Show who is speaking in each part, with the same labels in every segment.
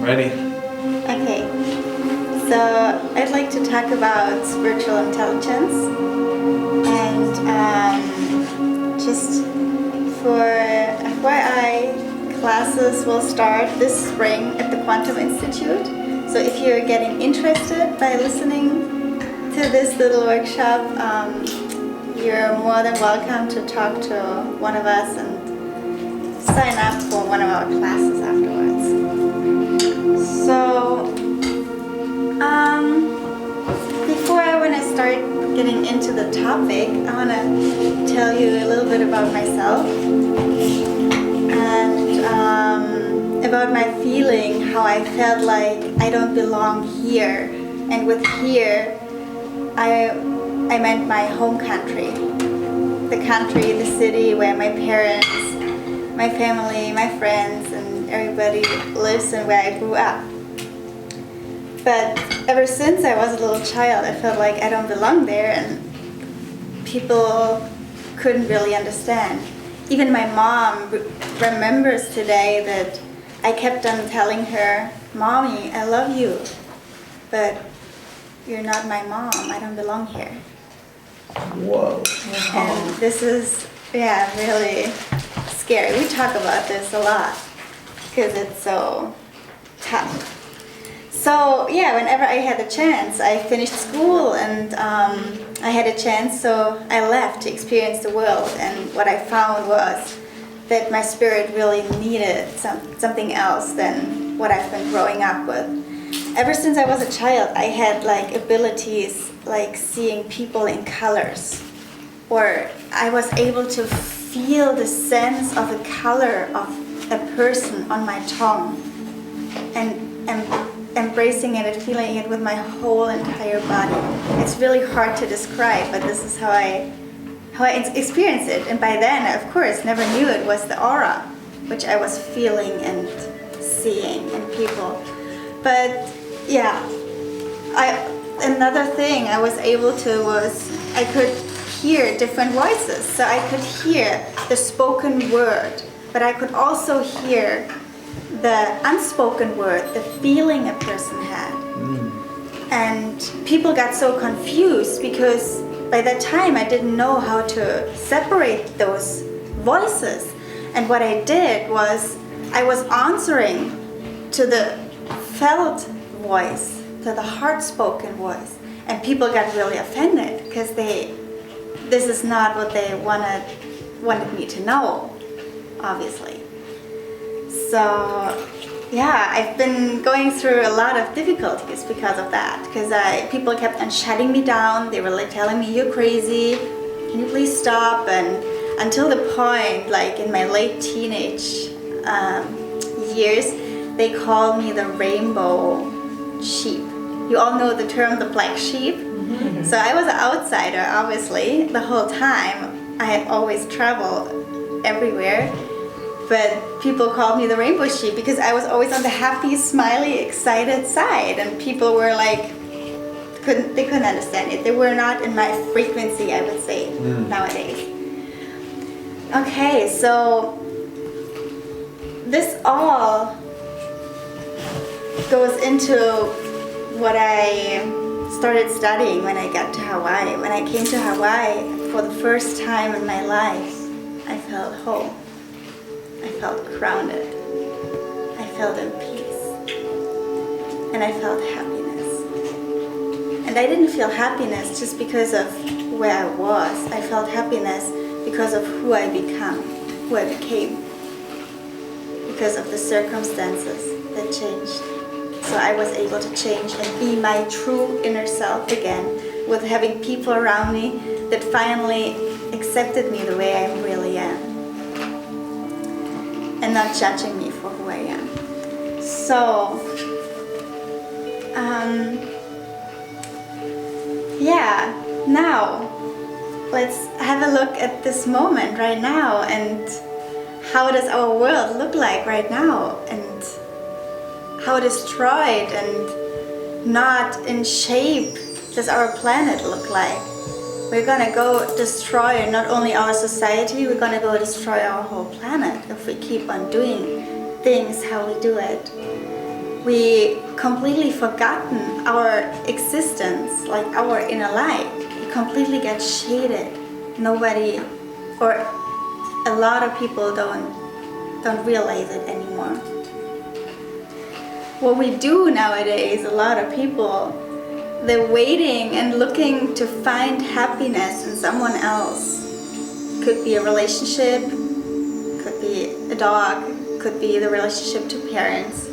Speaker 1: Ready.
Speaker 2: Okay, so I'd like to talk about spiritual intelligence and just for FYI, classes will start this spring at the Quantum Institute. So if you're getting interested by listening to this little workshop, you're more than welcome to talk to one of us and sign up for one of our classes afterwards. So, before I want to start getting into the topic, I want to tell you a little bit about myself and about my feeling, how I felt like I don't belong here. And with here, I meant my home country, the city where my parents, my family, my friends, and everybody lives and where I grew up. But ever since I was a little child, I felt like I don't belong there, and people couldn't really understand. Even my mom remembers today that I kept on telling her, "Mommy, I love you, but you're not my mom. I don't belong here."
Speaker 1: Whoa.
Speaker 2: And this is, really scary. We talk about this a lot because it's so tough. So whenever I had the chance, I finished school and I had a chance, so I left to experience the world. And what I found was that my spirit really needed something else than what I've been growing up with. Ever since I was a child, I had like abilities like seeing people in colors, or I was able to feel the sense of the color of a person on my tongue and embracing it and feeling it with my whole entire body. It's really hard to describe, but this is how I experienced it. And by then, of course, never knew it was the aura, which I was feeling and seeing in people. But another thing I was able to was I could hear different voices. So I could hear the spoken word, but I could also hear the unspoken word, the feeling a person had. And people got so confused because by that time I didn't know how to separate those voices. And what I did was I was answering to the felt voice, to the heart-spoken voice. And people got really offended because this is not what they wanted me to know, obviously. So, I've been going through a lot of difficulties because of that. Because people kept on shutting me down. They were like telling me, "You're crazy. Can you please stop?" And until the point, like in my late teenage years, they called me the rainbow sheep. You all know the term, the black sheep. Mm-hmm. So I was an outsider, obviously, the whole time. I had always traveled everywhere. But people called me the rainbow sheep because I was always on the happy, smiley, excited side. And people were like, they couldn't understand it. They were not in my frequency, I would say, nowadays. Okay, so this all goes into what I started studying when I got to Hawaii. When I came to Hawaii for the first time in my life, I felt home. I felt grounded. I felt in peace. And I felt happiness. And I didn't feel happiness just because of where I was. I felt happiness because of who I became. Because of the circumstances that changed. So I was able to change and be my true inner self again, with having people around me that finally accepted me the way I really am. And not judging me for who I am. So, now let's have a look at this moment right now and how does our world look like right now and how destroyed and not in shape does our planet look like. We're gonna go destroy not only our society, we're gonna go destroy our whole planet if we keep on doing things how we do it. we completely forgotten our existence, like our inner light. It completely gets shaded. Nobody, or a lot of people don't realize it anymore. What we do nowadays, a lot of people, they're waiting and looking to find happiness in someone else. Could be a relationship, could be a dog, could be the relationship to parents.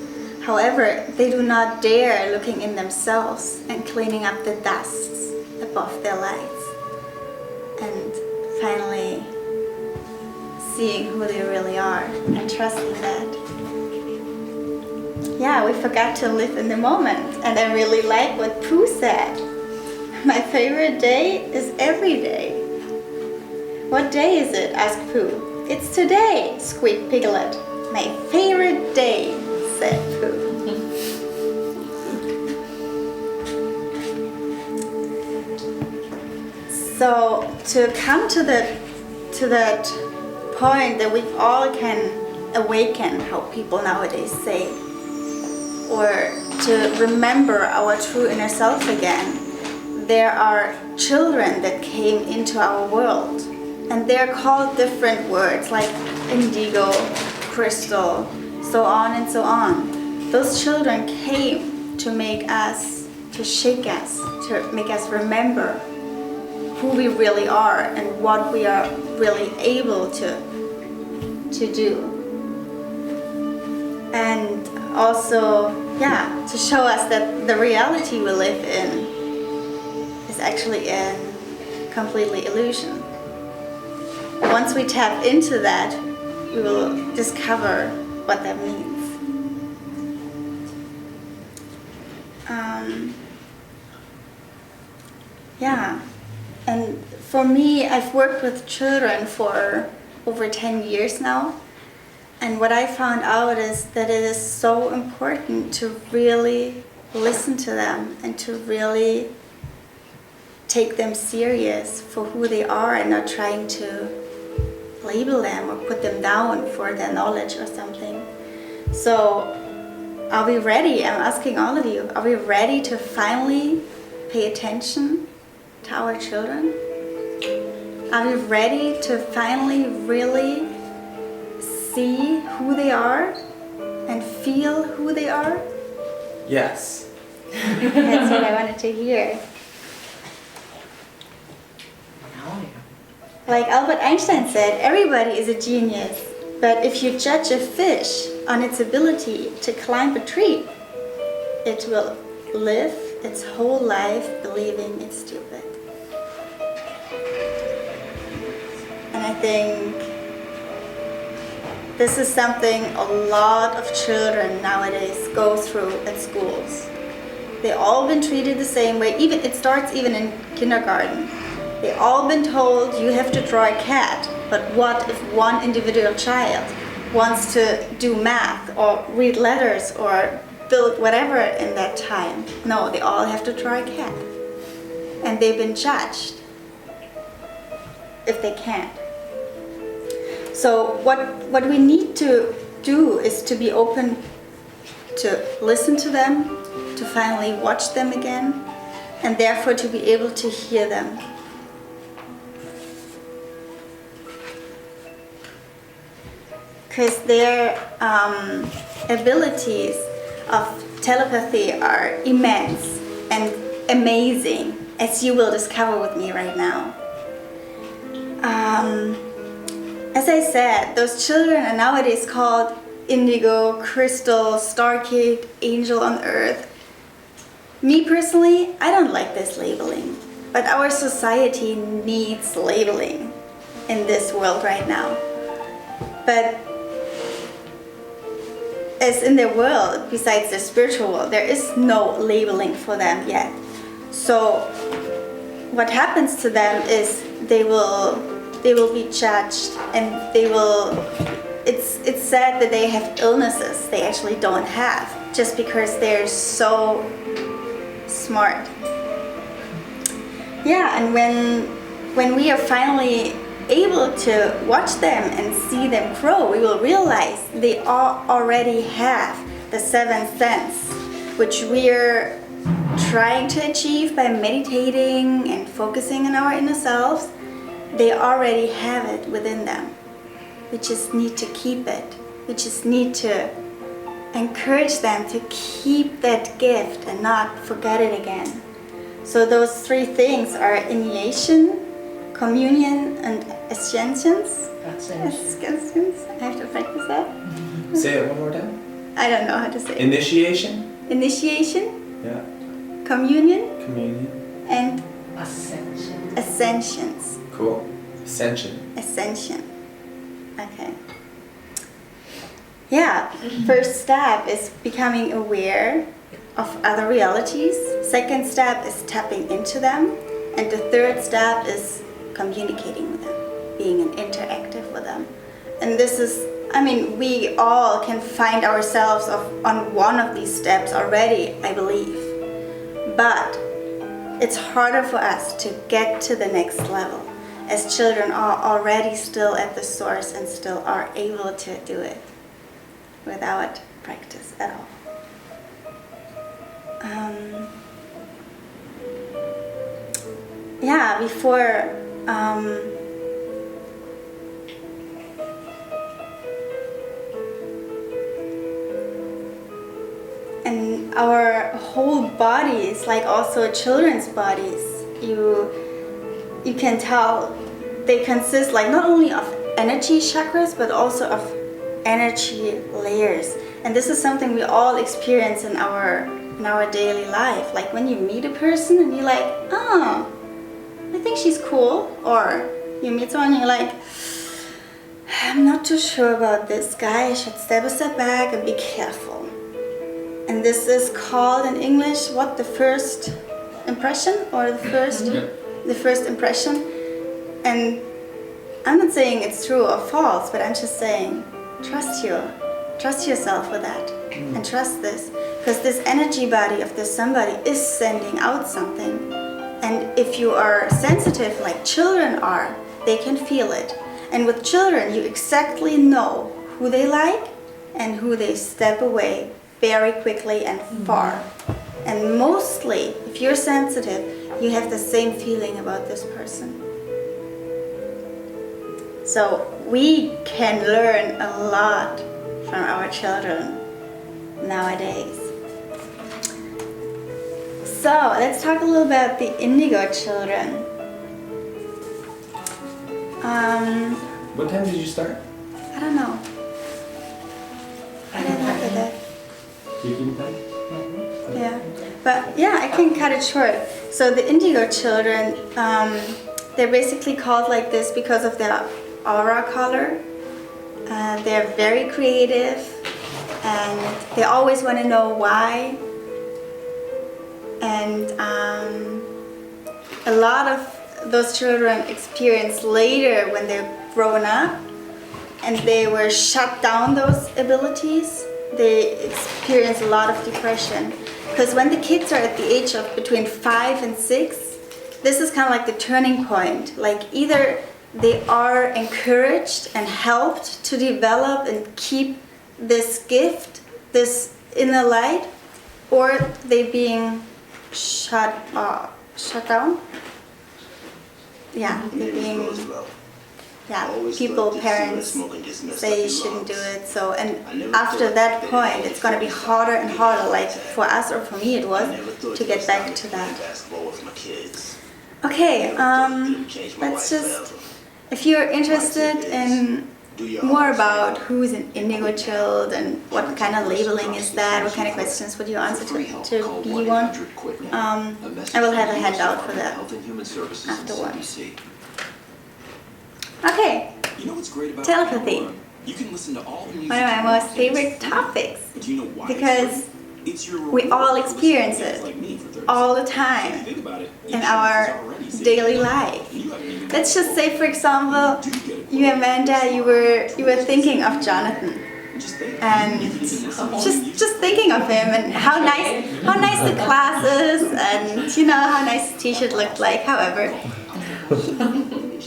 Speaker 2: However, they do not dare looking in themselves and cleaning up the dusts above their lives. And finally seeing who they really are and trusting that. Yeah, we forgot to live in the moment. And I really like what Pooh said. My favorite day is every day. What day is it? Asked Pooh. It's today, squeaked Piglet. My favorite day, said Pooh. So to come to that point that we all can awaken, how people nowadays say, or to remember our true inner self again, there are children that came into our world, and they're called different words like indigo, crystal, so on and so on. Those children came to make us, to shake us, to make us remember who we really are and what we are really able to do. And also, to show us that the reality we live in is actually a completely illusion. Once we tap into that, we will discover what that means. And for me, I've worked with children for over 10 years now. And what I found out is that it is so important to really listen to them and to really take them serious for who they are and not trying to label them or put them down for their knowledge or something. So, are we ready? I'm asking all of you, are we ready to finally pay attention to our children? Are we ready to finally really see who they are and feel who they are?
Speaker 1: Yes.
Speaker 2: That's what I wanted to hear. Like Albert Einstein said, everybody is a genius, but if you judge a fish on its ability to climb a tree, it will live its whole life believing it's stupid. And I think this is something a lot of children nowadays go through at schools. They all been treated the same way. Even it starts even in kindergarten. They all been told you have to draw a cat. But what if one individual child wants to do math or read letters or build whatever in that time? No, they all have to draw a cat. And they've been judged if they can't. So what we need to do is to be open to listen to them, to finally watch them again, and therefore to be able to hear them. Because their abilities of telepathy are immense and amazing, as you will discover with me right now. As I said, those children are nowadays called indigo, crystal, starkid, angel on earth. Me personally, I don't like this labeling, but our society needs labeling in this world right now. But as in the world, besides the spiritual world, there is no labeling for them yet. So what happens to them is they will be judged, and it's sad that they have illnesses they actually don't have just because they're so smart. And when we are finally able to watch them and see them grow, we will realize they all already have the seventh sense, which we're trying to achieve by meditating and focusing on our inner selves. They already have it within them. We just need to keep it. We just need to encourage them to keep that gift and not forget it again. So those three things are initiation, communion, and ascensions. Ascensions. I have to practice that.
Speaker 1: Say it one more time.
Speaker 2: I don't know how to say it.
Speaker 1: Initiation.
Speaker 2: Initiation,
Speaker 1: Yeah.
Speaker 2: communion,
Speaker 1: Communion.
Speaker 2: and
Speaker 3: Ascension.
Speaker 2: ascensions.
Speaker 1: Cool. Ascension.
Speaker 2: Ascension. Okay. Yeah, first step is becoming aware of other realities. Second step is tapping into them. And the third step is communicating with them, being an interactive with them. And this is, I mean, we all can find ourselves on one of these steps already, I believe. But it's harder for us to get to the next level, as children are already still at the source and still are able to do it without practice at all. Yeah, before and our whole bodies, like also children's bodies, you can tell they consist like not only of energy chakras but also of energy layers. And this is something we all experience in our daily life. Like when you meet a person and you're like, oh, I think she's cool. Or you meet someone and you're like, I'm not too sure about this guy. I should step a step back and be careful. And this is called in English, what, the first impression? Or the first impression? And I'm not saying it's true or false, but I'm just saying, trust yourself with that. And trust this. Because this energy body of this somebody is sending out something. And if you are sensitive like children are, they can feel it. And with children, you exactly know who they like and who they step away very quickly and far. And mostly, if you're sensitive, you have the same feeling about this person. So we can learn a lot from our children nowadays. So let's talk a little about the indigo children.
Speaker 1: What time did you start?
Speaker 2: I don't know. I didn't look at that.
Speaker 1: Speaking time?
Speaker 2: Yeah, but yeah, I can cut it short. So the indigo children, they're basically called like this because of their aura color. They're very creative and they always want to know why. And a lot of those children experience later when they're grown up and they were shut down those abilities, they experience a lot of depression. Because when the kids are at the age of between 5 and 6, this is kind of like the turning point. Like either they are encouraged and helped to develop and keep this gift, this inner light, or they being shut down. Yeah, they're being, parents say you shouldn't do it. So, and after that point, it's gonna be harder and harder. Like for us or for me, it was to get back to that. Okay, let's just, if you're interested in more about who's an indigo child and what kind of labeling is that, what kind of questions would you answer to be one, I will have a handout for that afterwards. Okay, telepathy. One of my most favorite topics because we all experience it all the time in our daily life. Let's just say, for example, you, Amanda, you were thinking of Jonathan, and just thinking of him and how nice the class is, and you know how nice the t-shirt looked like. However,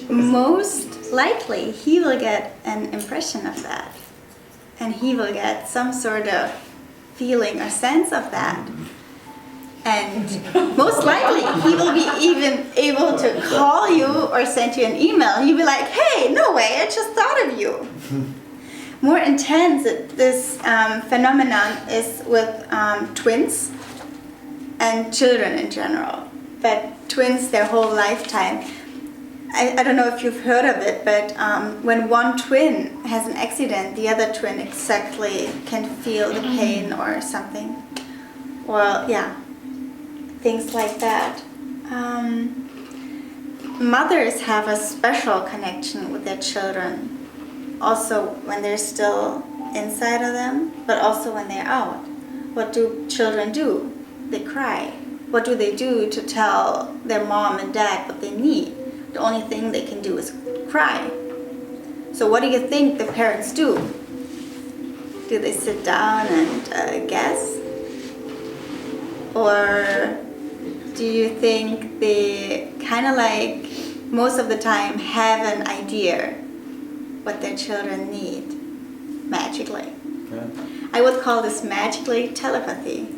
Speaker 2: most likely he will get an impression of that, and he will get some sort of feeling or sense of that. And most likely he will be even able to call you or send you an email. And you'll be like, hey, no way, I just thought of you. More intense, this phenomenon is with twins and children in general. But twins their whole lifetime. I don't know if you've heard of it, but when one twin has an accident, the other twin exactly can feel the pain or something. Well, yeah, things like that. Mothers have a special connection with their children, also when they're still inside of them, but also when they're out. What do children do? They cry. What do they do to tell their mom and dad what they need? The only thing they can do is cry. So what do you think the parents do? Do they sit down and guess? Or do you think they kind of like most of the time have an idea what their children need magically?
Speaker 1: Yeah.
Speaker 2: I would call this magically telepathy.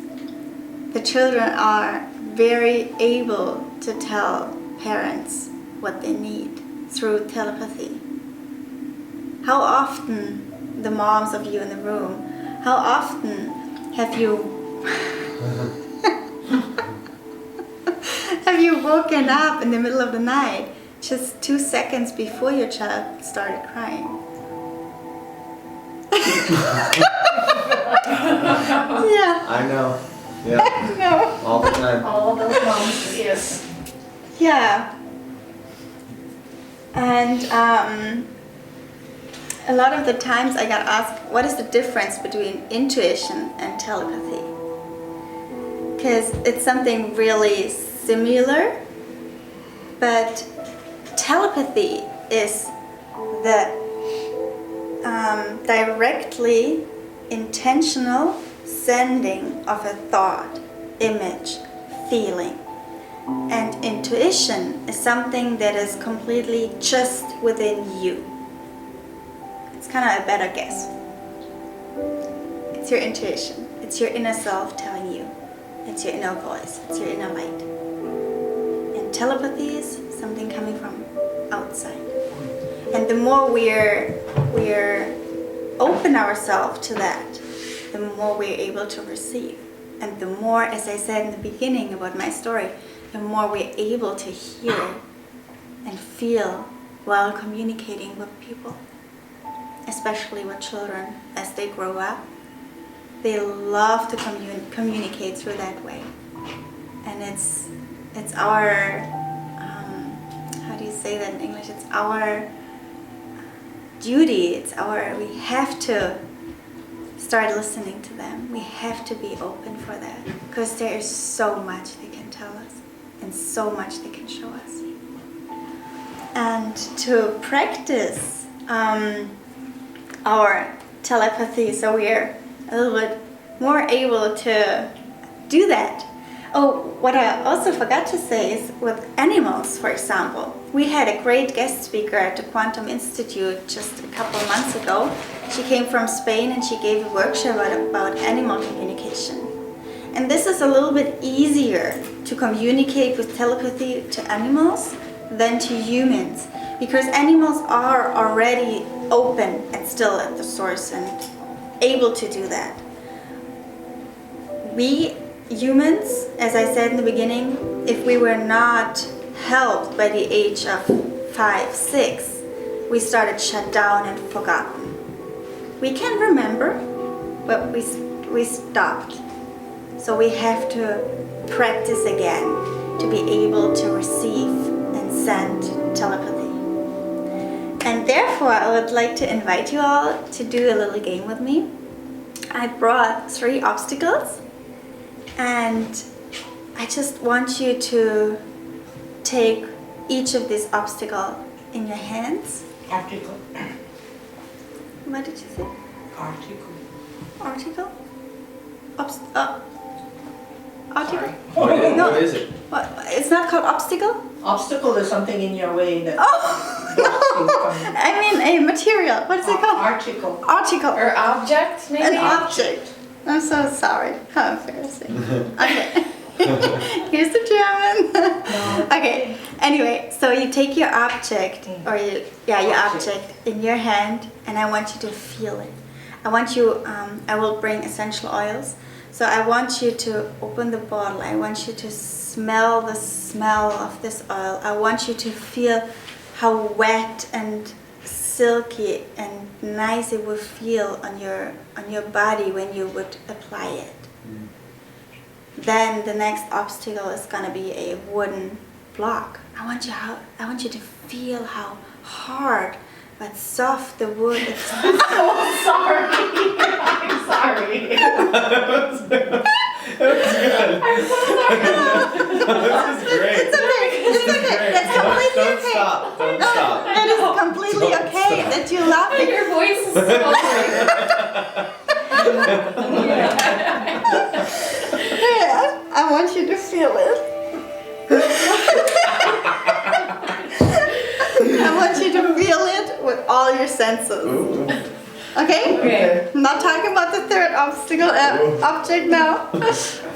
Speaker 2: The children are very able to tell parents what they need through telepathy. How often, the moms of you in the room, how often have you have you woken up in the middle of the night just 2 seconds before your child started crying? Yeah.
Speaker 1: I know. Yeah.
Speaker 2: No.
Speaker 1: All the time.
Speaker 3: All those moms, yes.
Speaker 2: Yeah. And a lot of the times I got asked, what is the difference between intuition and telepathy? Because it's something really similar, but telepathy is the directly intentional sending of a thought, image, feeling. And intuition is something that is completely just within you. It's kind of a better guess. It's your intuition. It's your inner self telling you. It's your inner voice. It's your inner light. And telepathy is something coming from outside. And the more we're open ourselves to that, the more we're able to receive. And the more, as I said in the beginning about my story, the more we're able to hear and feel while communicating with people, especially with children as they grow up. They love to communicate through that way. And it's our, how do you say that in English? It's our duty, we have to start listening to them. We have to be open for that, because there is so much they can tell us and so much they can show us. And to practice our telepathy, so we are a little bit more able to do that. Oh, what I also forgot to say is with animals, for example. We had a great guest speaker at the Quantum Institute just a couple of months ago. She came from Spain and she gave a workshop about animal communication. And this is a little bit easier to communicate with telepathy to animals than to humans, because animals are already open and still at the source and able to do that. We humans, as I said in the beginning, if we were not helped by the age of 5, 6, we started shut down and forgotten. We can remember, but we stopped. So we have to practice again to be able to receive and send telepathy. And therefore, I would like to invite you all to do a little game with me. I brought 3 obstacles, and I just want you to take each of these obstacles in your hands.
Speaker 3: Article.
Speaker 2: What did you say?
Speaker 3: Article.
Speaker 2: Article? Article?
Speaker 3: Sorry.
Speaker 1: What is it?
Speaker 2: What? It's not called obstacle?
Speaker 3: Obstacle is something in your way that
Speaker 2: Oh,
Speaker 3: blocks you
Speaker 2: no.
Speaker 3: from-
Speaker 2: I mean a material. What is it called?
Speaker 3: Article.
Speaker 2: Article.
Speaker 4: Or object, maybe?
Speaker 2: An object. I'm so sorry. How embarrassing. Okay. Here's the German. Okay. Anyway, so you take your object, or your object in your hand, and I want you to feel it. I want you. I will bring essential oils. So I want you to open the bottle. I want you to smell the smell of this oil. I want you to feel how wet and silky and nice it would feel on your body when you would apply it. Then the next obstacle is gonna be a wooden block. I want you to feel how hard but soft the wood is.
Speaker 3: I'm sorry. I'm sorry.
Speaker 1: That was good.
Speaker 3: I'm so sorry.
Speaker 1: This is great.
Speaker 2: It's okay. It's okay. That's completely
Speaker 1: Don't
Speaker 2: okay.
Speaker 1: stop. Don't
Speaker 2: No,
Speaker 1: stop.
Speaker 2: that is completely
Speaker 1: Don't
Speaker 2: okay
Speaker 1: stop.
Speaker 2: that you love it.
Speaker 4: Your voice is so
Speaker 2: Yeah, I want you to feel it. I want you to feel it with all your senses.
Speaker 1: Ooh.
Speaker 2: Okay?
Speaker 4: Okay.
Speaker 2: I'm not talking about the third object now.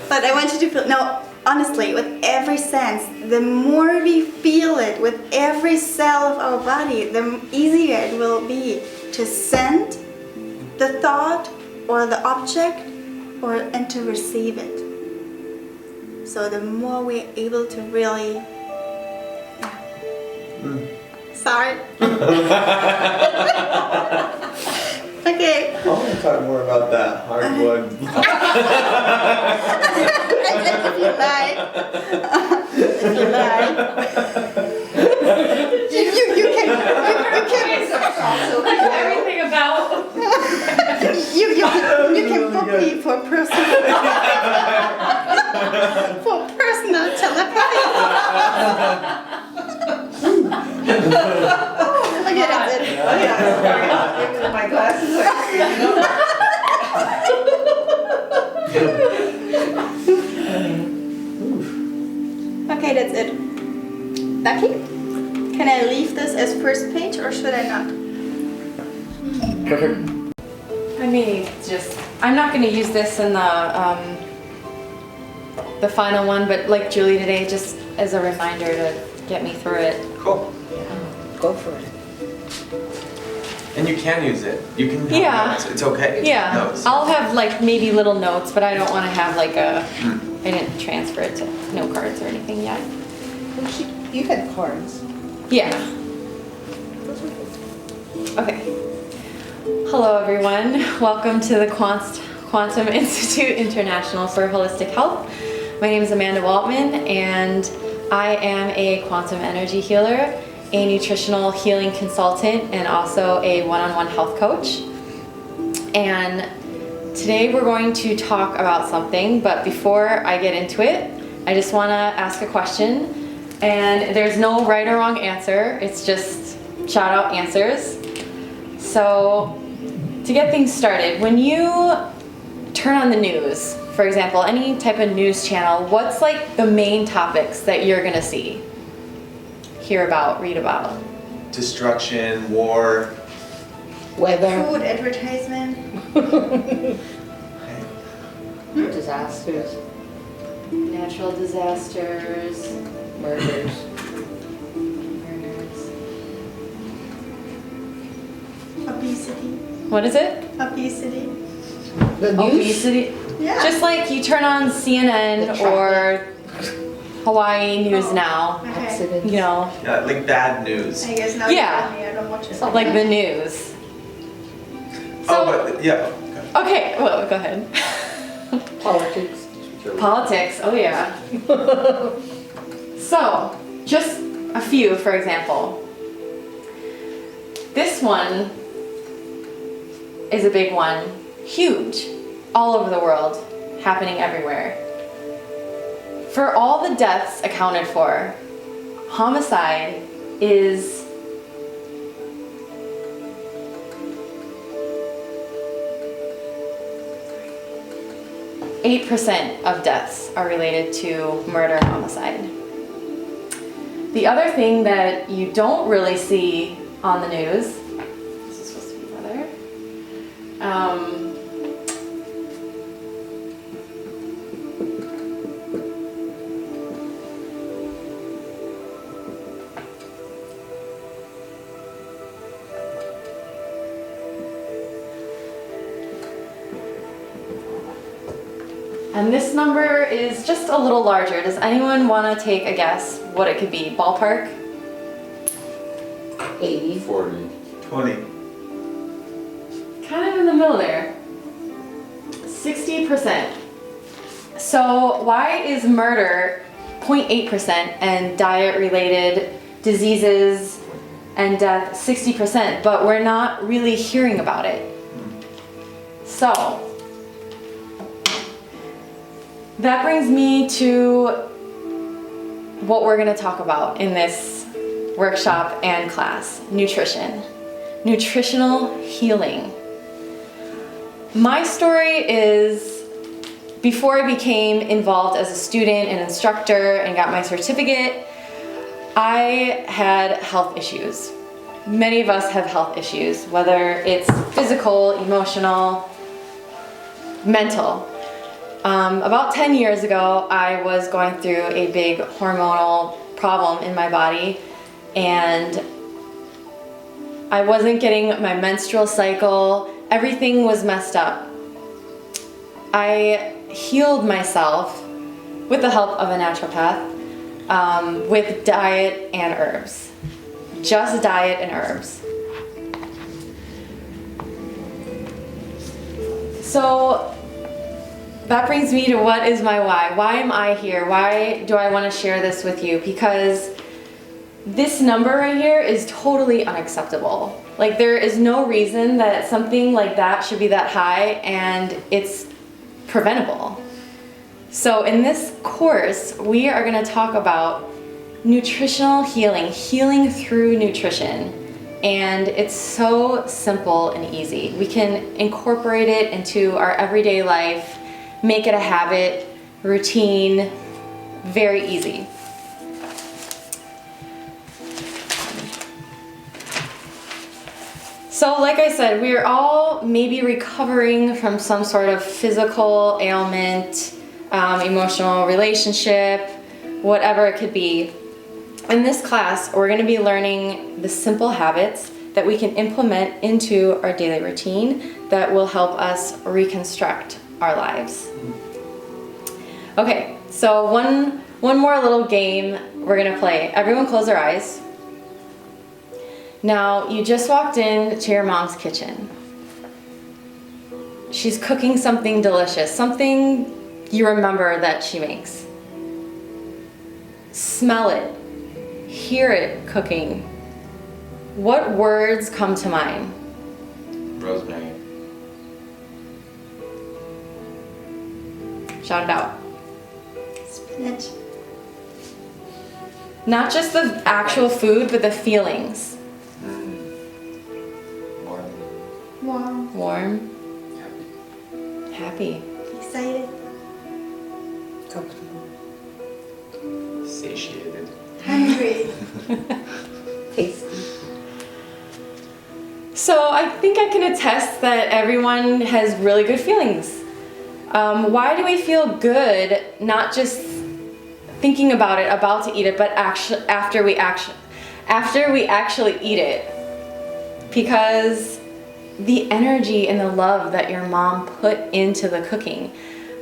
Speaker 2: But I want you to feel, no, honestly, with every sense, the more we feel it with every cell of our body, the easier it will be to send the thought or the object and to receive it. So the more we're able to really, sorry. Okay.
Speaker 1: I want to talk more about that hardwood.
Speaker 2: If you like. If you like. You can
Speaker 4: everything about.
Speaker 2: you can book me for personal telepathy. Okay, that's it.
Speaker 3: Oh, yeah. Sorry. My glasses are
Speaker 2: Okay, that's it. Becky, can I leave this as first page or should I not?
Speaker 1: Perfect.
Speaker 4: I may just. I'm not going to use this in the final one, but like Julie today, just as a reminder to get me through it.
Speaker 1: Cool.
Speaker 3: Go for it.
Speaker 1: And you can use it. You can have
Speaker 4: Yeah.
Speaker 1: notes. It's okay.
Speaker 4: Yeah,
Speaker 1: Notes.
Speaker 4: I'll have like maybe little notes, but I don't want to have like a. I didn't transfer it to note cards or anything yet.
Speaker 3: You had cards.
Speaker 4: Yeah. Okay. Hello, everyone. Welcome to the Quantum Institute International for Holistic Health. My name is Amanda Waltman, and I am a quantum energy healer, a nutritional healing consultant, and also a one-on-one health coach. And today we're going to talk about something, but before I get into it, I just want to ask a question. And there's no right or wrong answer, it's just shout out answers. So, to get things started, when you turn on the news, for example, any type of news channel, what's like the main topics that you're gonna see, hear about, read about?
Speaker 1: Destruction, war.
Speaker 3: Weather.
Speaker 2: Food advertisement.
Speaker 3: Disasters.
Speaker 4: Natural disasters,
Speaker 3: Murders.
Speaker 4: murders.
Speaker 2: Obesity.
Speaker 4: What is it?
Speaker 2: Obesity.
Speaker 3: The news.
Speaker 4: Obesity.
Speaker 2: Yeah.
Speaker 4: Just like you turn on CNN or Hawaii News Now,
Speaker 2: Okay.
Speaker 3: Accidents.
Speaker 4: you know,
Speaker 1: Yeah, like bad news.
Speaker 2: I guess now
Speaker 4: Yeah.
Speaker 2: you tell me, I don't watch it.
Speaker 4: like the news.
Speaker 1: Oh, but yeah. Okay.
Speaker 4: Okay, well, go ahead.
Speaker 3: Politics.
Speaker 4: Politics, oh yeah. So, just a few, for example. This one is a big one, huge, all over the world, happening everywhere. For all the deaths accounted for, homicide is 8% of deaths are related to murder and homicide. The other thing that you don't really see on the news, this is supposed to be weather, And this number is just a little larger. Does anyone want to take a guess what it could be? Ballpark?
Speaker 3: 80.
Speaker 1: 40. 20.
Speaker 4: Kind of in the middle there. 60%. So why is murder 0.8% and diet-related diseases and death 60%, but we're not really hearing about it? So that brings me to what we're going to talk about in this workshop and class: nutrition, nutritional healing. My story is, before I became involved as a student and instructor and got my certificate, I had health issues. Many of us have health issues, whether it's physical, emotional, mental. About 10 years ago, I was going through a big hormonal problem in my body, and I wasn't getting my menstrual cycle. Everything was messed up. I healed myself with the help of a naturopath, with diet and herbs. Just diet and herbs. So that brings me to what is my why? Why am I here? Why do I want to share this with you? Because this number right here is totally unacceptable. Like, there is no reason that something like that should be that high, and it's preventable. So in this course, we are going to talk about nutritional healing, healing through nutrition. And it's so simple and easy. We can incorporate it into our everyday life, make it a habit, routine, very easy. So like I said, we're all maybe recovering from some sort of physical ailment, emotional relationship, whatever it could be. In this class, we're going to be learning the simple habits that we can implement into our daily routine that will help us reconstruct our lives. Okay, so one more little game we're going to play. Everyone close their eyes. Now, you just walked into your mom's kitchen. She's cooking something delicious, something you remember that she makes. Smell it, hear it cooking. What words come to mind?
Speaker 1: Rosemary.
Speaker 4: Shout it out.
Speaker 2: Spinach.
Speaker 4: Not just the actual food, but the feelings.
Speaker 1: Warm.
Speaker 2: Warm.
Speaker 4: Warm,
Speaker 1: Happy.
Speaker 4: happy,
Speaker 2: Excited.
Speaker 3: Comfortable.
Speaker 1: Satiated.
Speaker 2: Hungry.
Speaker 3: Tasty.
Speaker 4: So I think I can attest that everyone has really good feelings. Why do we feel good, not just thinking about it, about to eat it, but after we actually eat it? Because the energy and the love that your mom put into the cooking.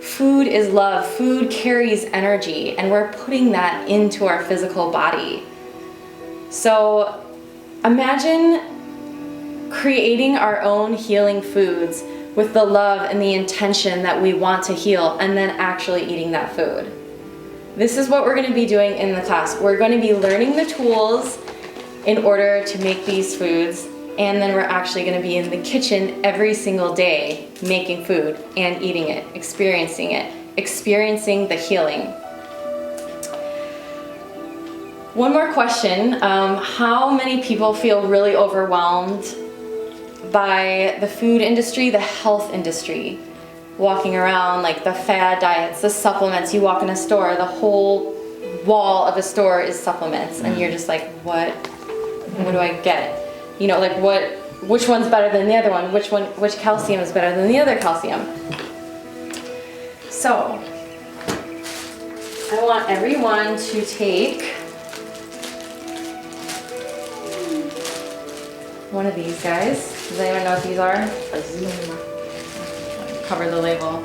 Speaker 4: Food is love. Food carries energy, and we're putting that into our physical body. So imagine creating our own healing foods with the love and the intention that we want to heal, and then actually eating that food. This is what we're going to be doing in the class. We're going to be learning the tools in order to make these foods, and then we're actually going to be in the kitchen every single day making food and eating it, experiencing the healing. One more question. How many people feel really overwhelmed by the food industry, the health industry? Walking around, like the fad diets, the supplements. You walk in a store, the whole wall of a store is supplements, and you're just like, what do I get? You know, like which one's better than the other one? Which calcium is better than the other calcium? So, I want everyone to take one of these guys. Does anyone know what these are? Cover the label.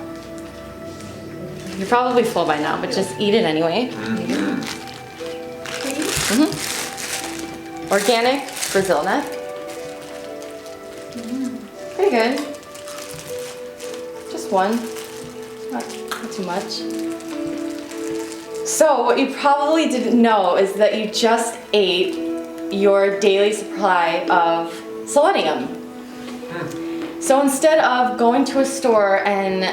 Speaker 4: You're probably full by now, but just eat it anyway. Organic Brazil nut. Pretty good. Just one. Not too much. So what you probably didn't know is that you just ate your daily supply of selenium. So instead of going to a store and,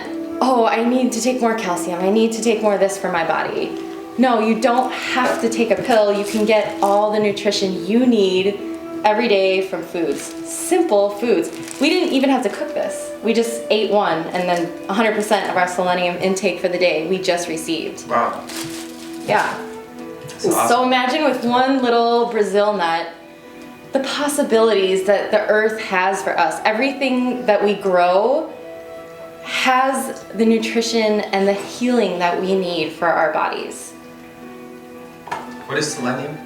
Speaker 4: oh, I need to take more calcium, I need to take more of this for my body. No, you don't have to take a pill. You can get all the nutrition you need every day from foods. Simple foods. We didn't even have to cook this. We just ate one, and then 100% of our selenium intake for the day we just received.
Speaker 1: Wow.
Speaker 4: Yeah. So imagine with one little Brazil nut, the possibilities that the earth has for us. Everything that we grow has the nutrition and the healing that we need for our bodies.
Speaker 1: What is selenium?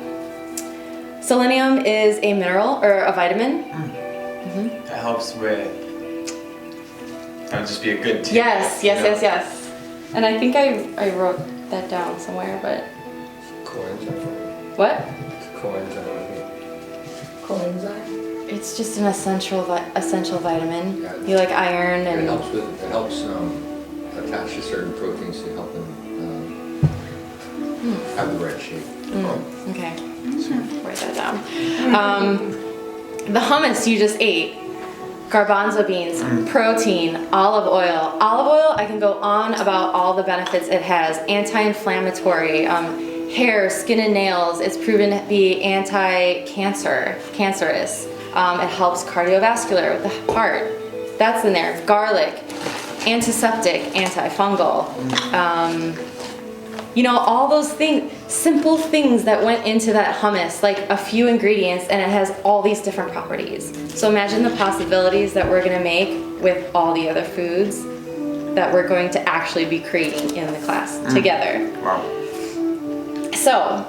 Speaker 4: Selenium is a mineral or a vitamin.
Speaker 1: That helps with. That would just be a good tip.
Speaker 4: Yes.
Speaker 1: you know?
Speaker 4: And I think I wrote that down somewhere, but
Speaker 5: Coenzyme.
Speaker 4: what?
Speaker 5: Coenzyme.
Speaker 3: Coenzyme?
Speaker 4: It's just an essential vitamin.
Speaker 5: Yeah.
Speaker 4: You like iron
Speaker 5: It
Speaker 4: and
Speaker 5: helps attach to certain proteins to help them have the right shape.
Speaker 4: okay. Write that down. The hummus you just ate, garbanzo beans, protein, olive oil. Olive oil, I can go on about all the benefits it has. Anti-inflammatory, hair, skin and nails. It's proven to be cancerous. It helps cardiovascular with the heart. That's in there. Garlic, antiseptic, antifungal. All those things, simple things that went into that hummus, like a few ingredients, and it has all these different properties. So imagine the possibilities that we're gonna make with all the other foods that we're going to actually be creating in the class together.
Speaker 1: Wow.
Speaker 4: So,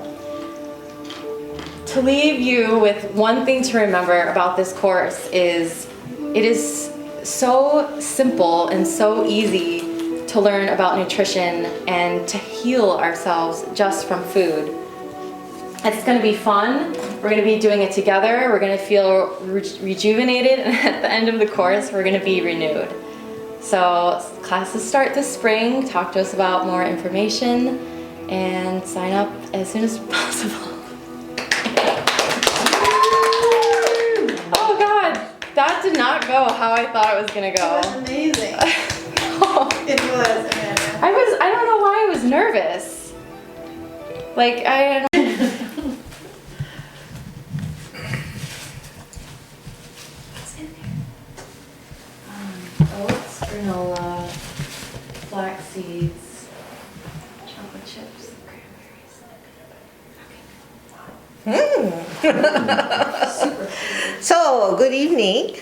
Speaker 4: to leave you with one thing to remember about this course is it is so simple and so easy to learn about nutrition and to heal ourselves just from food. It's going to be fun. We're going to be doing it together. We're going to feel rejuvenated, and at the end of the course, we're going to be renewed. So classes start this spring. Talk to us about more information and sign up as soon as possible. Oh God, that did not go how I thought it was going to
Speaker 2: It
Speaker 4: go.
Speaker 2: was amazing. It was, Amanda.
Speaker 4: I don't know why I was nervous. Like, I don't know. What's in there? Oats, granola, flax seeds, chocolate chips, cranberries.
Speaker 3: So, good evening.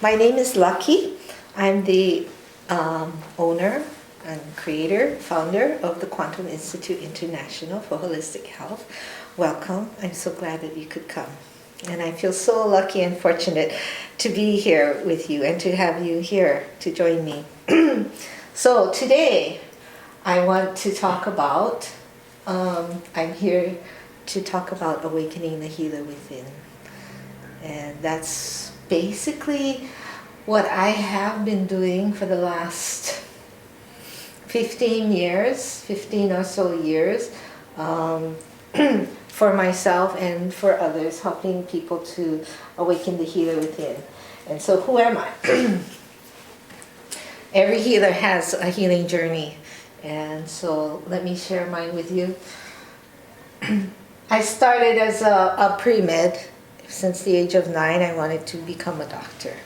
Speaker 3: My name is Lucky. I'm the owner and creator, founder of the Quantum Institute International for Holistic Health. Welcome. I'm so glad that you could come. And I feel so lucky and fortunate to be here with you and to have you here to join me. So today I want to talk about, I'm here to talk about awakening the healer within. And that's basically what I have been doing for the last 15 or so years, for myself and for others, helping people to awaken the healer within. And so who am I? Every healer has a healing journey. And so let me share mine with you. I started as a pre-med. Since the age of 9, I wanted to become a doctor,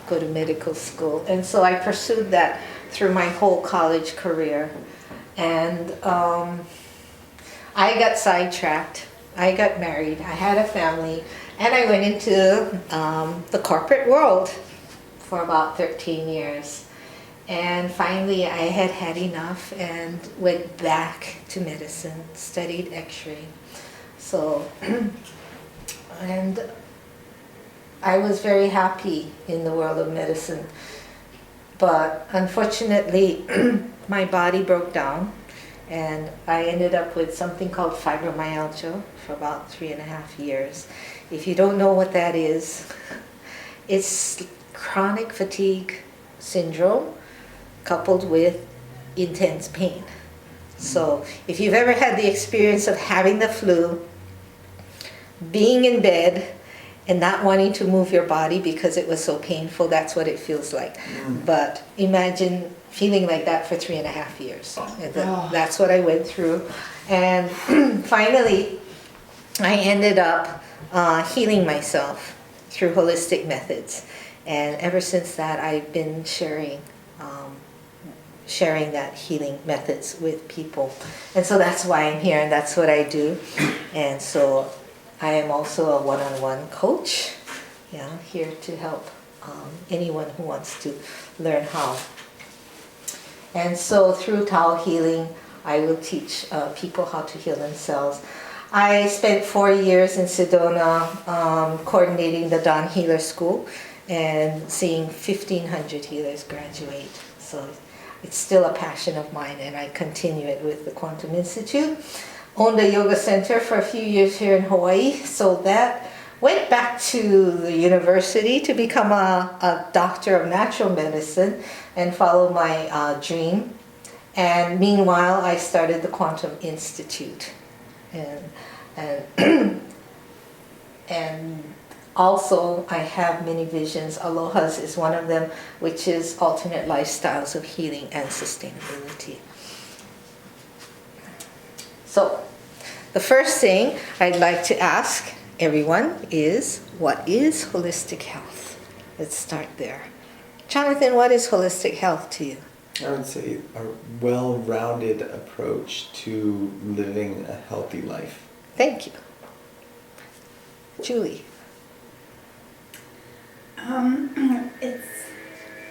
Speaker 3: go to medical school. And so I pursued that through my whole college career. And I got sidetracked. I got married. I had a family. And I went into the corporate world for about 13 years. And finally, I had had enough and went back to medicine, studied X-ray. So, and I was very happy in the world of medicine. But unfortunately, my body broke down, and I ended up with something called fibromyalgia for about 3.5 years. If you don't know what that is, it's chronic fatigue syndrome coupled with intense pain. So if you've ever had the experience of having the flu, being in bed, and not wanting to move your body because it was so painful, that's what it feels like. But imagine feeling like that for 3.5 years. And that's what I went through. And finally, I ended up healing myself through holistic methods. And ever since that, I've been sharing that healing methods with people. And so that's why I'm here, and that's what I do. And so I am also a one-on-one coach, here to help anyone who wants to learn how. And so through Tao healing, I will teach people how to heal themselves. I spent 4 years in Sedona coordinating the Dawn Healer School and seeing 1,500 healers graduate. So it's still a passion of mine, and I continue it with the Quantum Institute. Owned a yoga center for a few years here in Hawaii, so that went back to the university to become a doctor of natural medicine and follow my dream. And meanwhile, I started the Quantum Institute, and also I have many visions. Aloha's is one of them, which is alternate lifestyles of healing and sustainability. So, the first thing I'd like to ask everyone is, what is holistic health? Let's start there. Jonathan, what is holistic health to you?
Speaker 1: I would say a well-rounded approach to living a healthy life.
Speaker 3: Thank you. Julie.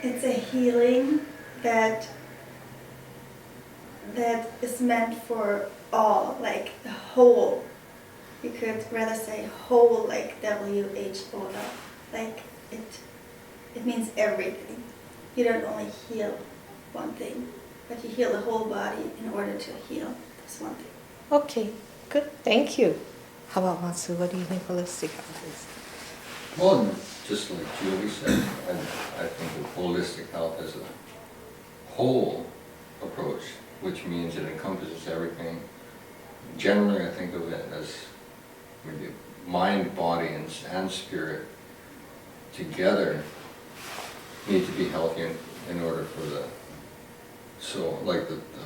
Speaker 2: It's a healing that is meant for all, like the whole. You could rather say whole, like WHOL. Like it means everything. You don't only heal one thing, but you heal the whole body in order to heal this one thing.
Speaker 3: Okay, good. Thank you. How about Matsu? What do you think holistic health is?
Speaker 5: Well, just like Julie said, I think of holistic health as a whole approach, which means it encompasses everything. Generally, I think of it as maybe mind, body, and spirit together need to be healthy in order for the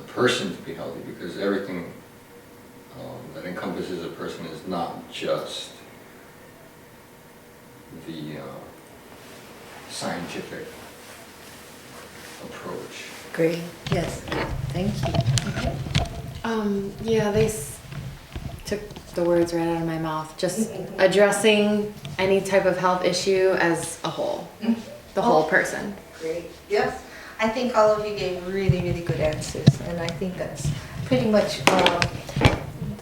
Speaker 5: person to be healthy, because everything that encompasses a person is not just the scientific approach.
Speaker 3: Great. Yes. Thank you.
Speaker 4: Yeah, they took the words right out of my mouth. Just addressing any type of health issue as a whole, the whole person.
Speaker 3: Great. Yes. I think all of you gave really, really good answers, and I think that's pretty much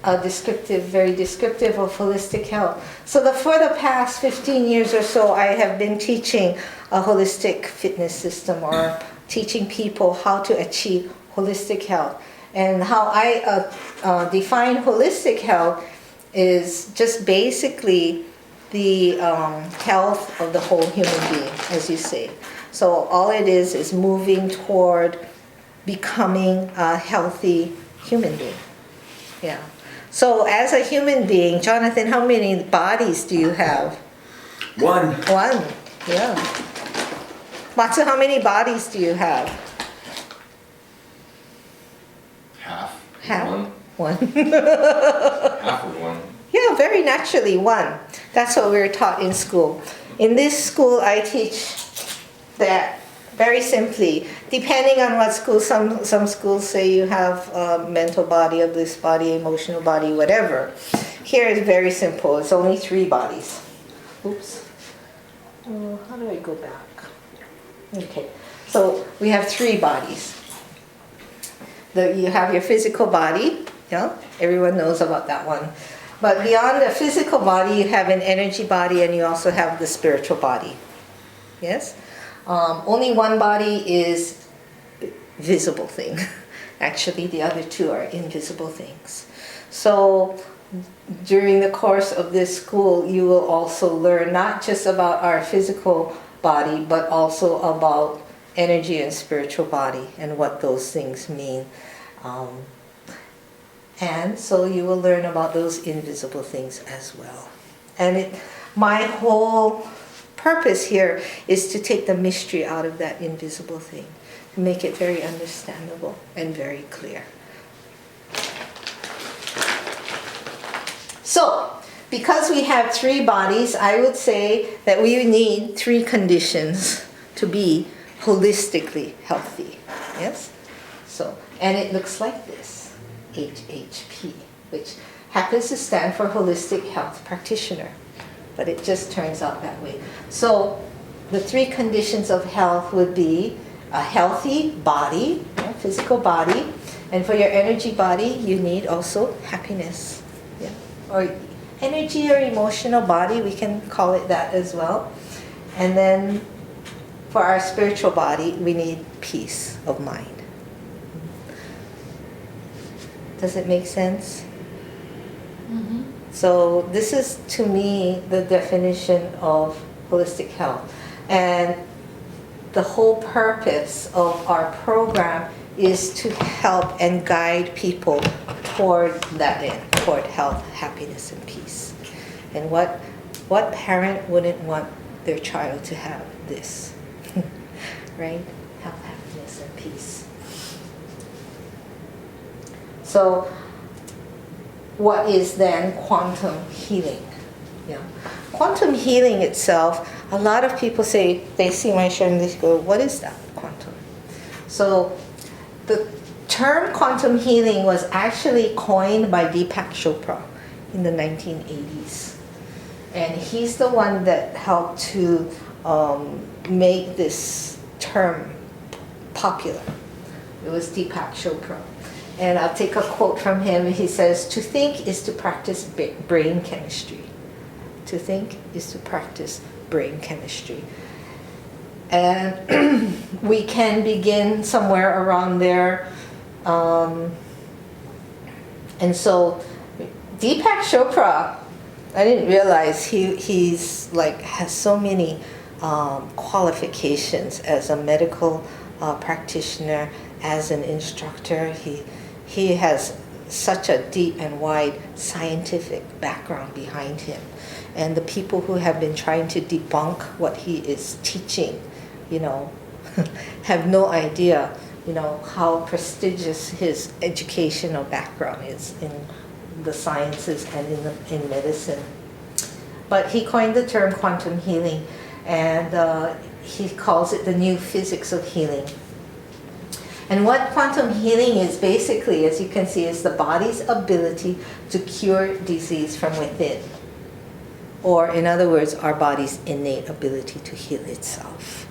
Speaker 3: very descriptive of holistic health. So for the past 15 years or so, I have been teaching a holistic fitness system, or teaching people how to achieve holistic health. And how I define holistic health is just basically the health of the whole human being, as you say. So all it is moving toward becoming a healthy human being. Yeah. So as a human being, Jonathan, how many bodies do you have?
Speaker 1: One.
Speaker 3: One, yeah. Matsu, how many bodies do you have?
Speaker 5: Half.
Speaker 3: Half.
Speaker 5: One.
Speaker 3: One.
Speaker 5: Half of one.
Speaker 3: Yeah, very naturally, one. That's what we were taught in school. In this school, I teach that very simply. Depending on what school, some schools say you have a mental body, a bliss body, emotional body, whatever. Here is very simple. It's only 3 bodies. Oops. Oh, how do I go back? Okay. So we have 3 bodies. You have your physical body. Yeah, everyone knows about that one. But beyond the physical body, you have an energy body, and you also have the spiritual body. Yes? Only one body is visible thing. Actually, the other two are invisible things. So during the course of this school, you will also learn not just about our physical body, but also about energy and spiritual body and what those things mean. And so you will learn about those invisible things as well. And my whole purpose here is to take the mystery out of that invisible thing, to make it very understandable and very clear. So, because we have three bodies, I would say that we need three conditions to be holistically healthy. Yes? So, and it looks like this, HHP, which happens to stand for Holistic Health Practitioner. But it just turns out that way. So, the three conditions of health would be a healthy body, physical body, and for your energy body, you need also happiness. Yeah? Or energy or emotional body, we can call it that as well. And then for our spiritual body, we need peace of mind. Does it make sense?
Speaker 4: Mm-hmm.
Speaker 3: So this is, to me, the definition of holistic health. And the whole purpose of our program is to help and guide people toward that end, toward health, happiness, and peace. And what parent wouldn't want their child to have this? Right? Health, happiness, and peace. So, what is then quantum healing? Yeah. Quantum healing itself, a lot of people say, they see my show and they go, what is that, quantum? So, the term quantum healing was actually coined by Deepak Chopra in the 1980s. And he's the one that helped to make this term popular. It was Deepak Chopra. And I'll take a quote from him. He says, "To think is to practice brain chemistry. To think is to practice brain chemistry." And we can begin somewhere around there. And so Deepak Chopra, I didn't realize he's like has so many qualifications as a medical practitioner, as an instructor. He has such a deep and wide scientific background behind him. And the people who have been trying to debunk what he is teaching, have no idea, how prestigious his educational background is in the sciences and in medicine. But he coined the term quantum healing, and he calls it the new physics of healing. And what quantum healing is basically, as you can see, is the body's ability to cure disease from within. Or in other words, our body's innate ability to heal itself.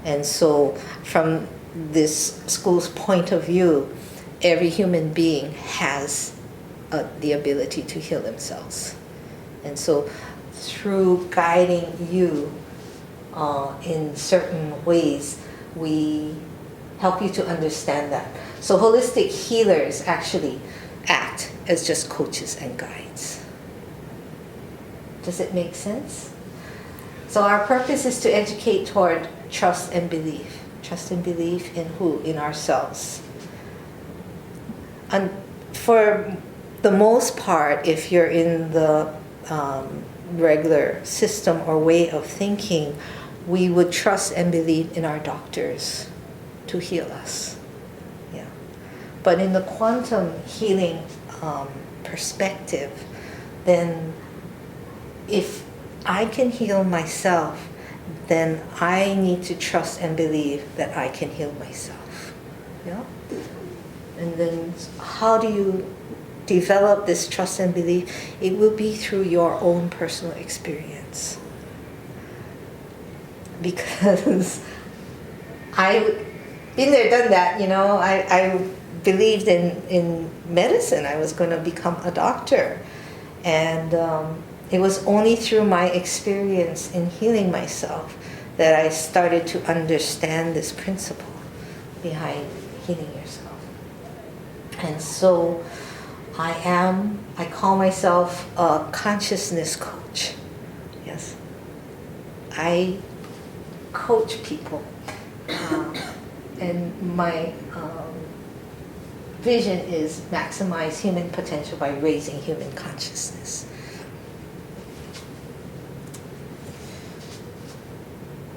Speaker 3: And so from this school's point of view, every human being has the ability to heal themselves. And so through guiding you in certain ways, we help you to understand that. So holistic healers actually act as just coaches and guides. Does it make sense? So our purpose is to educate toward trust and belief. Trust and belief in who? In ourselves. And for the most part, if you're in the regular system or way of thinking, we would trust and believe in our doctors to heal us. Yeah. But in the quantum healing perspective, then if I can heal myself, then I need to trust and believe that I can heal myself. Yeah? And then how do you develop this trust and belief? It will be through your own personal experience. Because I've been there, done that, I believed in medicine. I was going to become a doctor. And it was only through my experience in healing myself that I started to understand this principle behind healing yourself. And so I call myself a consciousness coach. Yes. I coach people. And my vision is maximize human potential by raising human consciousness.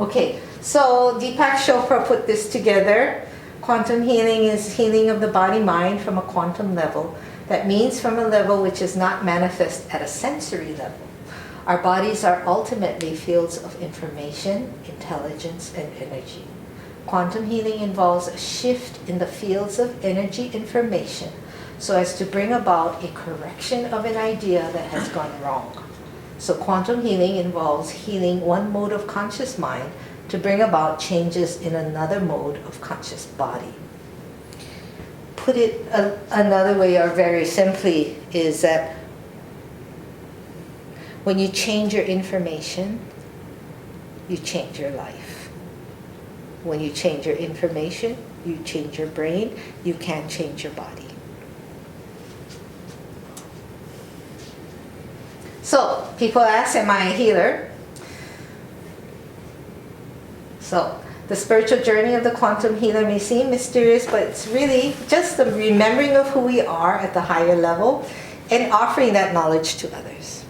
Speaker 3: Okay, so Deepak Chopra put this together. Quantum healing is healing of the body-mind from a quantum level. That means from a level which is not manifest at a sensory level. Our bodies are ultimately fields of information, intelligence, and energy. Quantum healing involves a shift in the fields of energy information so as to bring about a correction of an idea that has gone wrong. So quantum healing involves healing one mode of conscious mind to bring about changes in another mode of conscious body. Put it another way, or very simply, is that when you change your information, you change your life. When you change your information, you change your brain, you can change your body. So, people ask, am I a healer? So, the spiritual journey of the quantum healer may seem mysterious, but it's really just the remembering of who we are at the higher level and offering that knowledge to others.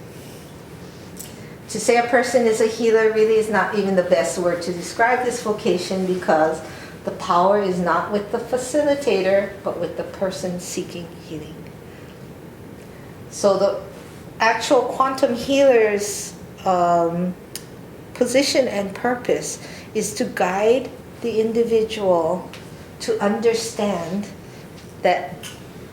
Speaker 3: To say a person is a healer really is not even the best word to describe this vocation, because the power is not with the facilitator, but with the person seeking healing. So the actual quantum healer's position and purpose is to guide the individual to understand that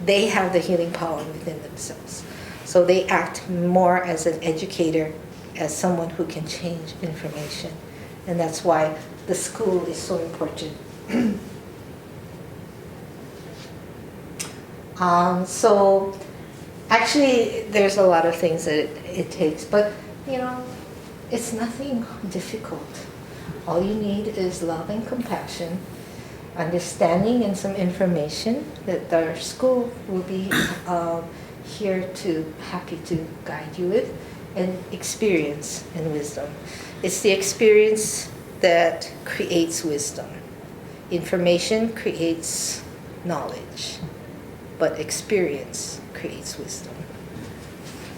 Speaker 3: they have the healing power within themselves. So they act more as an educator, as someone who can change information. And that's why the school is so important. So actually there's a lot of things that it takes, but it's nothing difficult. All you need is love and compassion, understanding, and some information that our school will be here to happy to guide you with, and experience and wisdom. It's the experience that creates wisdom. Information creates knowledge, but experience creates wisdom.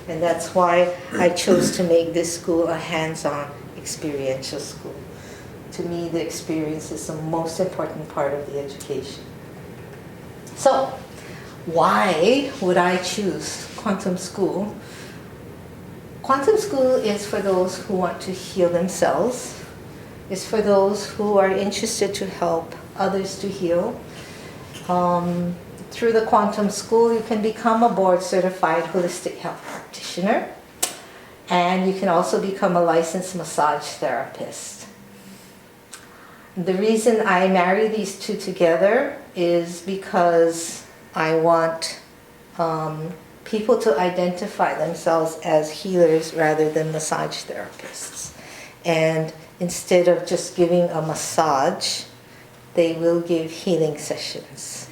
Speaker 3: And that's why I chose to make this school a hands-on experiential school. To me, the experience is the most important part of the education. So, why would I choose Quantum School? Quantum School is for those who want to heal themselves. It's for those who are interested to help others to heal. Through the Quantum School, you can become a board-certified holistic health practitioner, and you can also become a licensed massage therapist. The reason I marry these two together is because I want people to identify themselves as healers rather than massage therapists. And instead of just giving a massage, they will give healing sessions.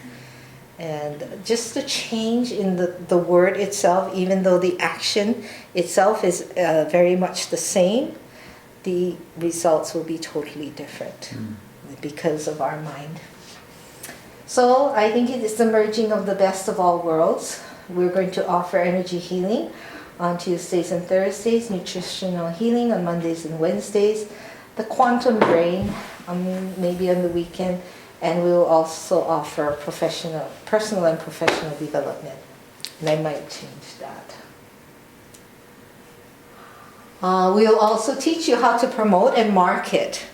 Speaker 3: And just the change in the word itself, even though the action itself is very much the same, the results will be totally different because of our mind. So I think it is the merging of the best of all worlds. We're going to offer energy healing on Tuesdays and Thursdays, nutritional healing on Mondays and Wednesdays, the quantum brain maybe on the weekend, and we will also offer personal and professional development. And I might change that. We'll also teach you how to promote and market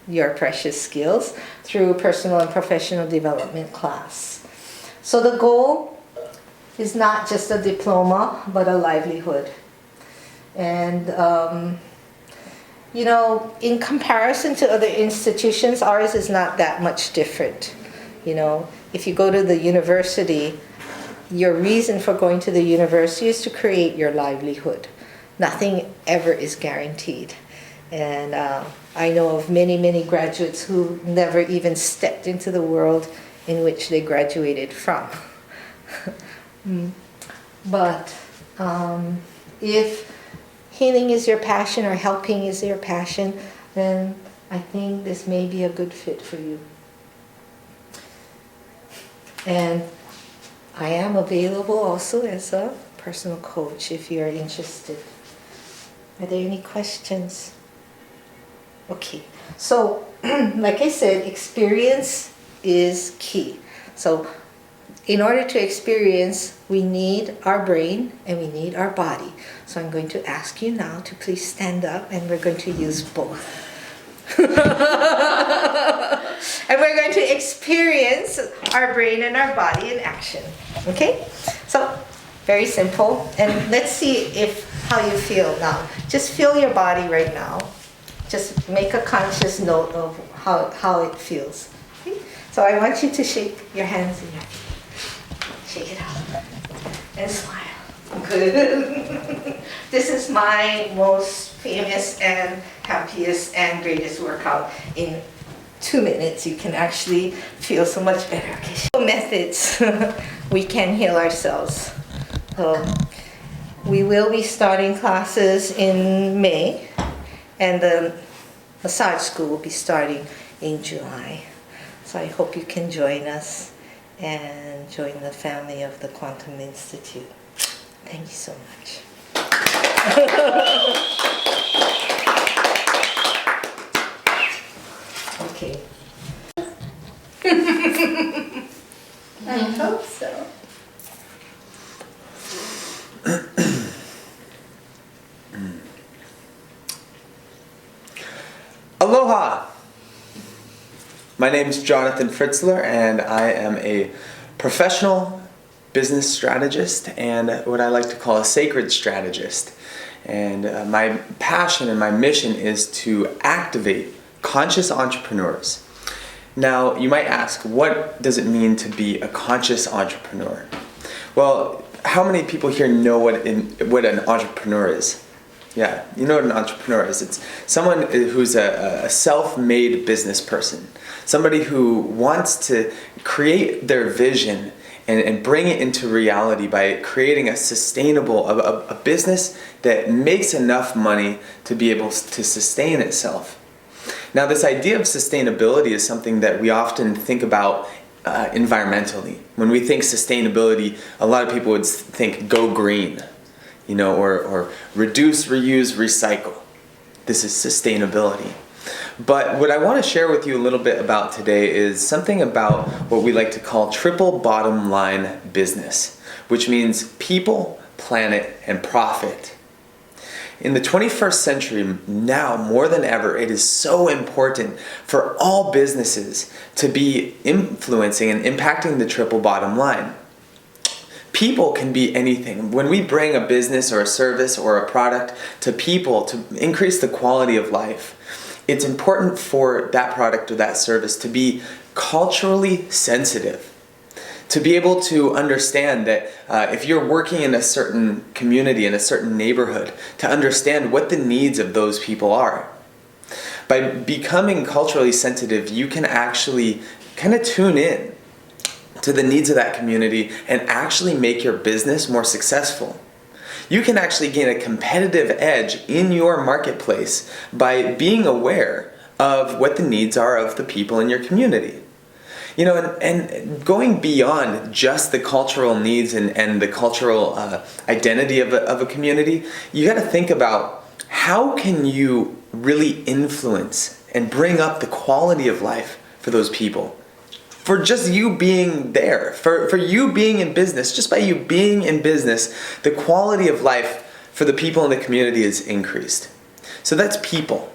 Speaker 3: your precious skills through personal and professional development class. So the goal is not just a diploma, but a livelihood. And in comparison to other institutions, ours is not that much different. If you go to the university, your reason for going to the university is to create your livelihood. Nothing ever is guaranteed. And I know of many, many graduates who never even stepped into the world in which they graduated from. But if healing is your passion or helping is your passion, then I think this may be a good fit for you. And I am available also as a personal coach if you're interested. Are there any questions? Okay, so like I said, experience is key. So in order to experience, we need our brain and we need our body. So I'm going to ask you now to please stand up, and we're going to use both. And we're going to experience our brain and our body in action. Okay? So very simple. And let's see how you feel now. Just feel your body right now. Just make a conscious note of how it feels. Okay? So I want you to shake your hands and your feet. Shake it out. And smile. Good. This is my most famous and happiest and greatest workout. In 2 minutes, you can actually feel so much better. Okay. Methods we can heal ourselves. We will be starting classes in May, and the massage school will be starting in July. So I hope you can join us and join the family of the Quantum Institute. Thank you so much. Okay.
Speaker 2: I hope so.
Speaker 1: Aloha! My name is Jonathan Fritzler, and I am a professional business strategist and what I like to call a sacred strategist. And my passion and my mission is to activate conscious entrepreneurs. Now, you might ask, what does it mean to be a conscious entrepreneur? Well, how many people here know what an entrepreneur is? Yeah, you know what an entrepreneur is. It's someone who's a self-made business person. Somebody who wants to create their vision and bring it into reality by creating a sustainable, a business that makes enough money to be able to sustain itself. Now, this idea of sustainability is something that we often think about environmentally. When we think sustainability, a lot of people would think go green, you know, or reduce, reuse, recycle. This is sustainability. But what I want to share with you a little bit about today is something about what we like to call triple bottom line business, which means people, planet, and profit. In the 21st century, now more than ever, it is so important for all businesses to be influencing and impacting the triple bottom line. People can be anything. When we bring a business or a service or a product to people to increase the quality of life, it's important for that product or that service to be culturally sensitive. To be able to understand that if you're working in a certain community, in a certain neighborhood, to understand what the needs of those people are. By becoming culturally sensitive, you can actually kind of tune in to the needs of that community and actually make your business more successful. You can actually gain a competitive edge in your marketplace by being aware of what the needs are of the people in your community. You know, and going beyond just the cultural needs and the cultural identity of a community, you got to think about how can you really influence and bring up the quality of life for those people. For just you being there, for you being in business, just by you being in business, the quality of life for the people in the community is increased. So that's people.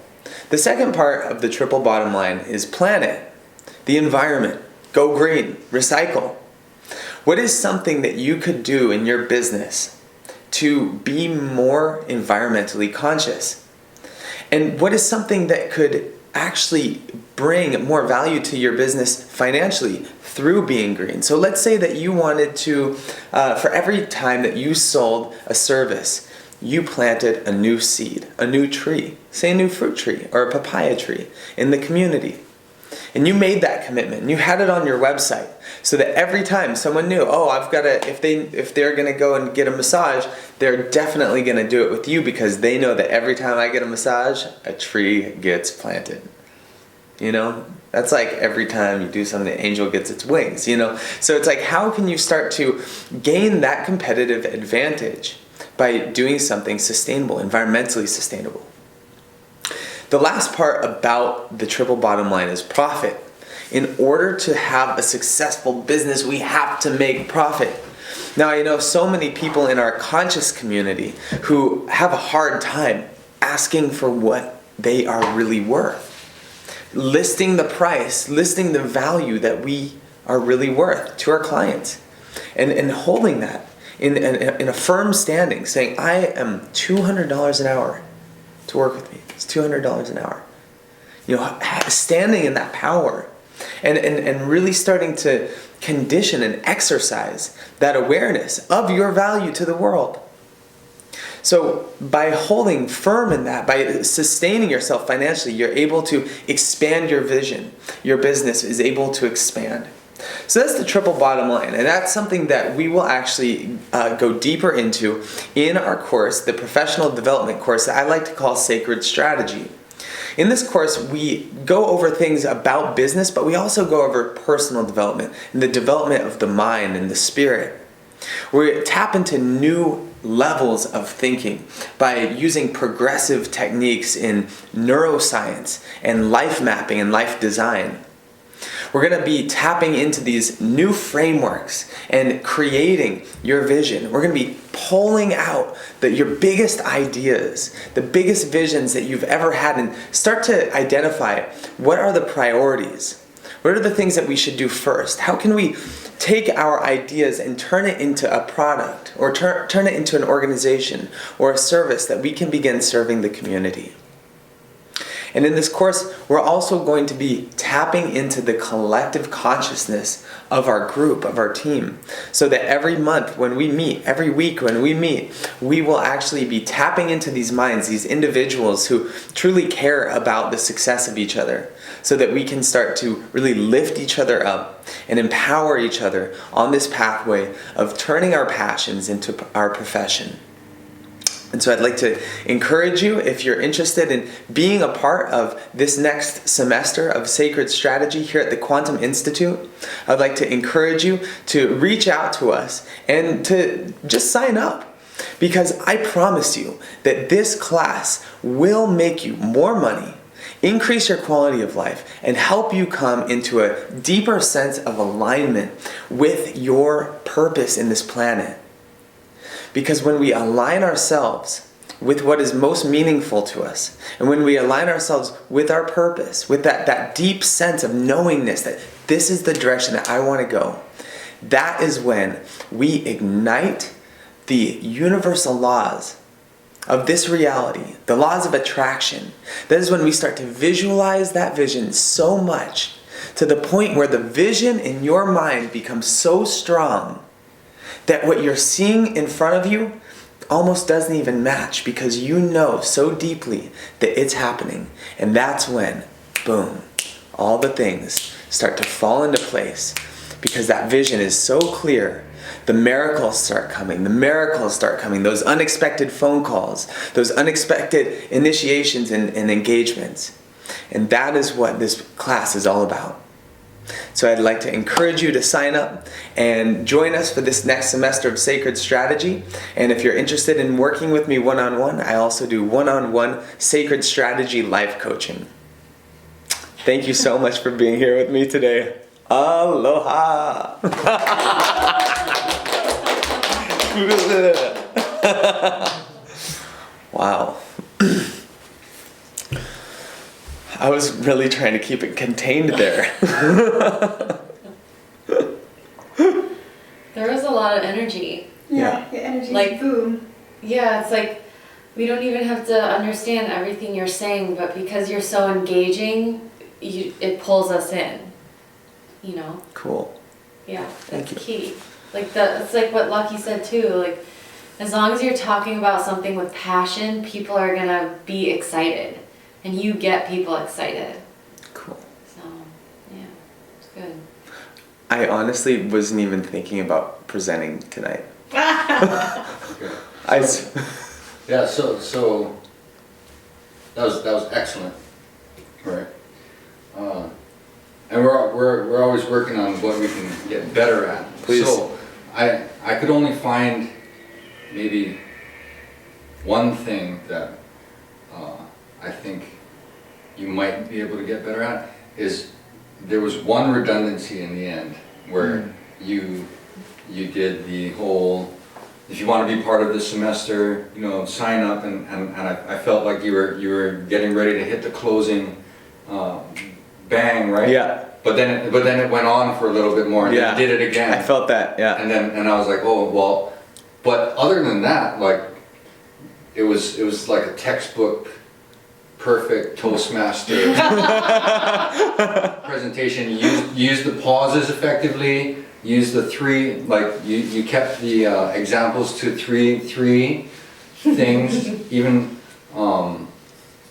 Speaker 1: The second part of the triple bottom line is planet, the environment. Go green, recycle. What is something that you could do in your business to be more environmentally conscious? And what is something that could actually bring more value to your business financially through being green? So let's say that you wanted to, for every time that you sold a service, you planted a new seed, a new tree, say a new fruit tree or a papaya tree in the community. and you made that commitment, and you had it on your website, so that every time someone knew, oh, I've got to, if they're gonna go and get a massage, they're definitely gonna do it with you, because they know that every time I get a massage, a tree gets planted. You know, that's like every time you do something, the angel gets its wings, you know? So it's like, how can you start to gain that competitive advantage by doing something sustainable, environmentally sustainable? The last part about the triple bottom line is profit. In order to have a successful business, we have to make profit. Now, I know so many people in our conscious community who have a hard time asking for what they are really worth. Listing the price, listing the value that we are really worth to our clients. And holding that in a firm standing, saying, I am $200 an hour to work with me. It's $200 an hour. You know, standing in that power and really starting to condition and exercise that awareness of your value to the world. So by holding firm in that, by sustaining yourself financially, you're able to expand your vision. Your business is able to expand. So that's the triple bottom line, and that's something that we will actually go deeper into in our course, the professional development course that I like to call Sacred Strategy. In this course, we go over things about business, but we also go over personal development and the development of the mind and the spirit. We tap into new levels of thinking by using progressive techniques in neuroscience and life mapping and life design. We're going to be tapping into these new frameworks and creating your vision. We're going to be pulling out your biggest ideas, the biggest visions that you've ever had, and start to identify what are the priorities. What are the things that we should do first? How can we take our ideas and turn it into a product, or turn it into an organization or a service that we can begin serving the community? And in this course, we're also going to be tapping into the collective consciousness of our group, of our team, so that every month when we meet, every week when we meet, we will actually be tapping into these minds, these individuals who truly care about the success of each other, so that we can start to really lift each other up and empower each other on this pathway of turning our passions into our profession. And so I'd like to encourage you, if you're interested in being a part of this next semester of Sacred Strategy here at the Quantum Institute, I'd like to encourage you to reach out to us and to just sign up. Because I promise you that this class will make you more money, increase your quality of life, and help you come into a deeper sense of alignment with your purpose in this planet. Because when we align ourselves with what is most meaningful to us, and when we align ourselves with our purpose, with that deep sense of knowingness that this is the direction that I want to go, that is when we ignite the universal laws of this reality, the laws of attraction. That is when we start to visualize that vision so much, to the point where the vision in your mind becomes so strong that what you're seeing in front of you almost doesn't even match, because you know so deeply that it's happening. And that's when, boom, all the things start to fall into place, because that vision is so clear. The miracles start coming. The miracles start coming. Those unexpected phone calls, those unexpected initiations and engagements. And that is what this class is all about. So I'd like to encourage you to sign up and join us for this next semester of Sacred Strategy. And if you're interested in working with me one-on-one, I also do one-on-one Sacred Strategy life coaching. Thank you so much for being here with me today. Aloha! Wow. I was really trying to keep it contained there.
Speaker 4: There was a lot of energy.
Speaker 2: Yeah, your energy
Speaker 4: Like-
Speaker 2: boom.
Speaker 4: Yeah, it's like we don't even have to understand everything you're saying, but because you're so engaging, it pulls us in. You know?
Speaker 1: Cool.
Speaker 4: Yeah,
Speaker 1: Thank
Speaker 4: that's
Speaker 1: you.
Speaker 4: key. Like it's like what Lucky said too. Like, as long as you're talking about something with passion, people are gonna be excited, and you get people excited.
Speaker 1: Cool.
Speaker 4: So Good.
Speaker 1: I honestly wasn't even thinking about presenting tonight.
Speaker 5: Okay. Yeah, so that was excellent, right? And we're always working on what we can get better at.
Speaker 1: Please.
Speaker 5: So I could only find maybe one thing that I think you might be able to get better at is there was one redundancy in the end where you did the whole, if you want to be part of the semester, you know, sign up, and I felt like you were getting ready to hit the closing bang, right?
Speaker 1: Yeah.
Speaker 5: But then it went on for a little bit more, and
Speaker 1: Yeah.
Speaker 5: you did it again.
Speaker 1: I felt that, yeah.
Speaker 5: And I was like, oh well. But other than that, like it was like a textbook, perfect Toastmaster presentation. You used the pauses effectively. Use the three, like you kept the examples to three things. Even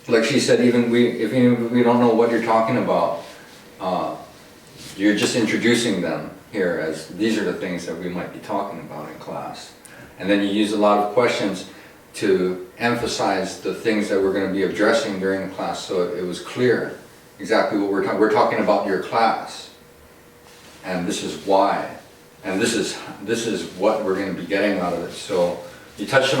Speaker 5: like she said, even if we don't know what you're talking about, you're just introducing them here as these are the things that we might be talking about in class. And then you use a lot of questions to emphasize the things that we're going to be addressing during the class, so it was clear exactly what we're talking. We're talking about your class, and this is why, and this is what we're going to be getting out of it. So you touched on